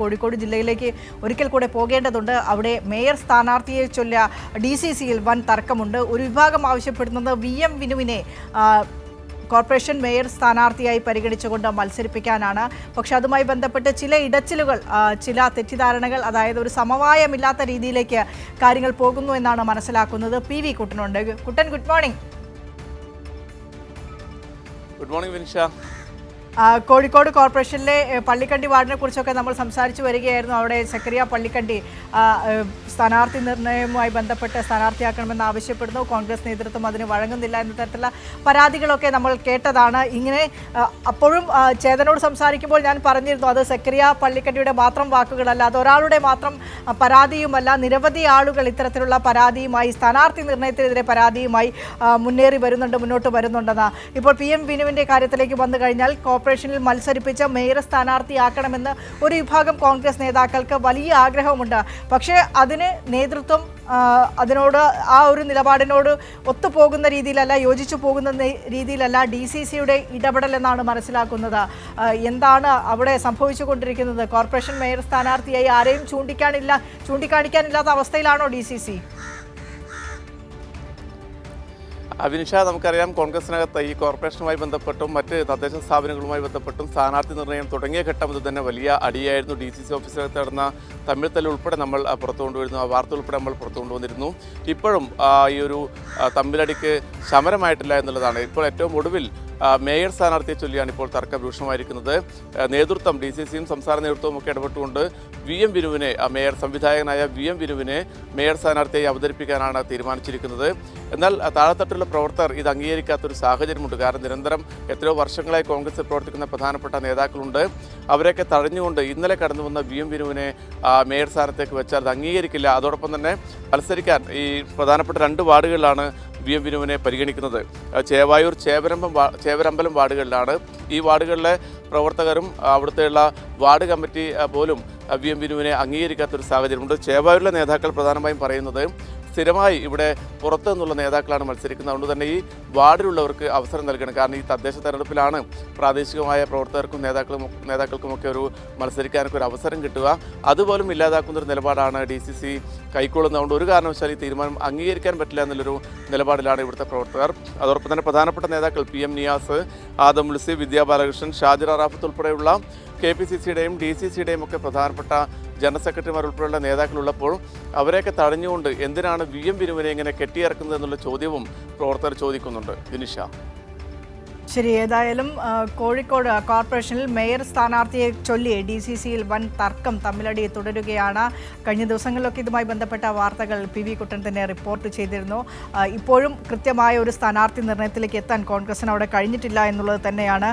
കോഴിക്കോട് ജില്ലയിലേക്ക് ഒരിക്കൽ കൂടെ പോകേണ്ടതുണ്ട്. അവിടെ മേയർ സ്ഥാനാർത്ഥിയെ ചൊല്ലിയ DCCയിൽ വൻ തർക്കമുണ്ട്. ഒരു വിഭാഗം ആവശ്യപ്പെടുന്നത് VM വിനുവിനെ കോർപ്പറേഷൻ മേയർ സ്ഥാനാർത്ഥിയായി പരിഗണിച്ചുകൊണ്ട് മത്സരിപ്പിക്കാനാണ്. പക്ഷെ അതുമായി ബന്ധപ്പെട്ട് ചില ഇടച്ചിലുകൾ, ചില തെറ്റിദ്ധാരണകൾ, അതായത് ഒരു സമവായമില്ലാത്ത രീതിയിലേക്ക് കാര്യങ്ങൾ പോകുന്നു എന്നാണ് മനസ്സിലാക്കുന്നത്. PV കുട്ടനുണ്ട്. Kuttan, good morning. Good morning Vinisha. Kozhikode കോർപ്പറേഷനിലെ പള്ളിക്കണ്ടി വാർഡിനെ കുറിച്ചൊക്കെ നമ്മൾ സംസാരിച്ചു വരികയായിരുന്നു. അവിടെ സക്കറിയ പള്ളിക്കണ്ടി സ്ഥാനാർത്ഥി നിർണയവുമായി ബന്ധപ്പെട്ട് സ്ഥാനാർത്ഥിയാക്കണമെന്ന് ആവശ്യപ്പെടുന്നു. കോൺഗ്രസ് നേതൃത്വം അതിന് വഴങ്ങുന്നില്ല എന്ന തരത്തിലുള്ള പരാതികളൊക്കെ നമ്മൾ കേട്ടതാണ്. ഇങ്ങനെ അപ്പോഴും ചേതനോട് സംസാരിക്കുമ്പോൾ ഞാൻ പറഞ്ഞിരുന്നു, അത് സക്കറിയ പള്ളിക്കണ്ടിയുടെ മാത്രം വാക്കുകളല്ല, അത് ഒരാളുടെ മാത്രം പരാതിയുമല്ല. നിരവധി ആളുകൾ ഇത്തരത്തിലുള്ള പരാതിയുമായി, സ്ഥാനാർത്ഥി നിർണയത്തിനെതിരെ പരാതിയുമായി മുന്നോട്ട് വരുന്നുണ്ടെന്ന്. ഇപ്പോൾ PM വിനുവിൻ്റെ കാര്യത്തിലേക്ക് വന്നു കഴിഞ്ഞാൽ കോർപ്പറേഷനിൽ മത്സരിപ്പിച്ച മേയർ സ്ഥാനാർത്ഥിയാക്കണമെന്ന് ഒരു വിഭാഗം കോൺഗ്രസ് നേതാക്കൾക്ക് വലിയ ആഗ്രഹമുണ്ട്. പക്ഷേ അതിന് നേതൃത്വം അതിനോട്, ആ ഒരു നിലപാടിനോട് ഒത്തുപോകുന്ന രീതിയിലല്ല, യോജിച്ചു പോകുന്ന രീതിയിലല്ല DCCയുടെ ഇടപെടൽ എന്നാണ് മനസ്സിലാക്കുന്നത്. എന്താണ് അവിടെ സംഭവിച്ചുകൊണ്ടിരിക്കുന്നത്? കോർപ്പറേഷൻ മേയർ സ്ഥാനാർത്ഥിയായി ആരെയും ചൂണ്ടിക്കാണിക്കാനില്ലാത്ത അവസ്ഥയിലാണോ DCC? വിനിഷ, നമുക്കറിയാം കോൺഗ്രസിനകത്ത് ഈ കോർപ്പറേഷനുമായി ബന്ധപ്പെട്ടും മറ്റ് തദ്ദേശ സ്ഥാപനങ്ങളുമായി ബന്ധപ്പെട്ടും സ്ഥാനാർത്ഥി നിർണ്ണയം തുടങ്ങിയ ഘട്ടം മുതൽ തന്നെ വലിയ അടിയായിരുന്നു. DCC ഓഫീസിനകത്ത് നടന്ന തമ്മിൽ തല്ല് ഉൾപ്പെടെ നമ്മൾ പുറത്തു കൊണ്ടുവരുന്നു, ആ വാർത്ത ഉൾപ്പെടെ നമ്മൾ പുറത്തു കൊണ്ടുവന്നിരുന്നു. ഇപ്പോഴും ഈ ഒരു തമ്മിലടിക്ക് ശമനമായിട്ടില്ല എന്നുള്ളതാണ്. ഇപ്പോൾ ഏറ്റവും ഒടുവിൽ മേയർ സ്ഥാനാർത്ഥിയെ ചൊല്ലിയാണ് ഇപ്പോൾ തർക്കം രൂക്ഷമായിരിക്കുന്നത്. നേതൃത്വം, DCCയും സംസ്ഥാന നേതൃത്വവും ഒക്കെ ഇടപെട്ടുകൊണ്ട് VM വിനുവിനെ, മേയർ സംവിധായകനായ VM വിനുവിനെ മേയർ സ്ഥാനാർത്ഥിയായി അവതരിപ്പിക്കാനാണ് തീരുമാനിച്ചിരിക്കുന്നത്. എന്നാൽ താഴെത്തട്ടിലുള്ള പ്രവർത്തകർ ഇത് അംഗീകരിക്കാത്തൊരു സാഹചര്യമുണ്ട്. കാരണം നിരന്തരം എത്രയോ വർഷങ്ങളായി കോൺഗ്രസിൽ പ്രവർത്തിക്കുന്ന പ്രധാനപ്പെട്ട നേതാക്കളുണ്ട്. അവരെയൊക്കെ തഴഞ്ഞുകൊണ്ട് ഇന്നലെ കടന്നു വന്ന VM വിനുവിനെ മേയർ സ്ഥാനത്തേക്ക് വെച്ചാൽ അത് അംഗീകരിക്കില്ല. അതോടൊപ്പം തന്നെ മത്സരിക്കാൻ ഈ പ്രധാനപ്പെട്ട 2 വാർഡുകളിലാണ് VM വിനുവിനെ പരിഗണിക്കുന്നത്. ചേവായൂർ, ചേവരമ്പലം വാർഡുകളിലാണ്. ഈ വാർഡുകളിലെ പ്രവർത്തകരും അവിടുത്തെയുള്ള വാർഡ് കമ്മിറ്റി പോലും VM വിനുവിനെ അംഗീകരിക്കാത്തൊരു സാഹചര്യമുണ്ട്. ചേവായൂരിലെ നേതാക്കൾ പ്രധാനമായും പറയുന്നത് സ്ഥിരമായി ഇവിടെ പുറത്തു നിന്നുള്ള നേതാക്കളാണ് മത്സരിക്കുന്നത്. അതുകൊണ്ട് തന്നെ ഈ വാർഡിലുള്ളവർക്ക് അവസരം നൽകണം. കാരണം ഈ തദ്ദേശ തെരഞ്ഞെടുപ്പിലാണ് പ്രാദേശികമായ പ്രവർത്തകർക്കും നേതാക്കൾക്കുമൊക്കെ ഒരു മത്സരിക്കാനൊക്കെ ഒരു അവസരം കിട്ടുക. അതുപോലും ഇല്ലാതാക്കുന്നൊരു നിലപാടാണ് DCC കൈക്കൊള്ളുന്നത്. അതുകൊണ്ട് ഒരു കാരണവശാലും ഈ തീരുമാനം അംഗീകരിക്കാൻ പറ്റില്ല എന്നുള്ളൊരു നിലപാടിലാണ് ഇവിടുത്തെ പ്രവർത്തകർ. അതോടൊപ്പം തന്നെ പ്രധാനപ്പെട്ട നേതാക്കൾ PM നിയാസ്, ആദം മുൽസി, വിദ്യാ ബാലകൃഷ്ണൻ, ഷാജിറ റാഫത്ത് ഉൾപ്പെടെയുള്ള KPCCയുടെയും DCCയുടെയും ഒക്കെ പ്രധാനപ്പെട്ട ജനറൽ സെക്രട്ടറിമാർ ഉൾപ്പെടെയുള്ള നേതാക്കളുള്ളപ്പോൾ അവരെയൊക്കെ തടഞ്ഞുകൊണ്ട് എന്തിനാണ് VM വിനുവിനെ ഇങ്ങനെ കെട്ടിയിറക്കുന്നത് എന്നുള്ള ചോദ്യവും പ്രവർത്തകർ ചോദിക്കുന്നുണ്ട്. വിനിഷ, ശരി. ഏതായാലും കോഴിക്കോട് കോർപ്പറേഷനിൽ മേയർ സ്ഥാനാർത്ഥിയെ ചൊല്ലി DCCയിൽ വൻ തർക്കം, തമ്മിലടി തുടരുകയാണ്. കഴിഞ്ഞ ദിവസങ്ങളിലൊക്കെ ഇതുമായി ബന്ധപ്പെട്ട വാർത്തകൾ PV കുട്ടൻ തന്നെ റിപ്പോർട്ട് ചെയ്തിരുന്നു. ഇപ്പോഴും കൃത്യമായ ഒരു സ്ഥാനാർത്ഥി നിർണയത്തിലേക്ക് എത്താൻ കോൺഗ്രസിന് അവിടെ കഴിഞ്ഞിട്ടില്ല എന്നുള്ളത് തന്നെയാണ്.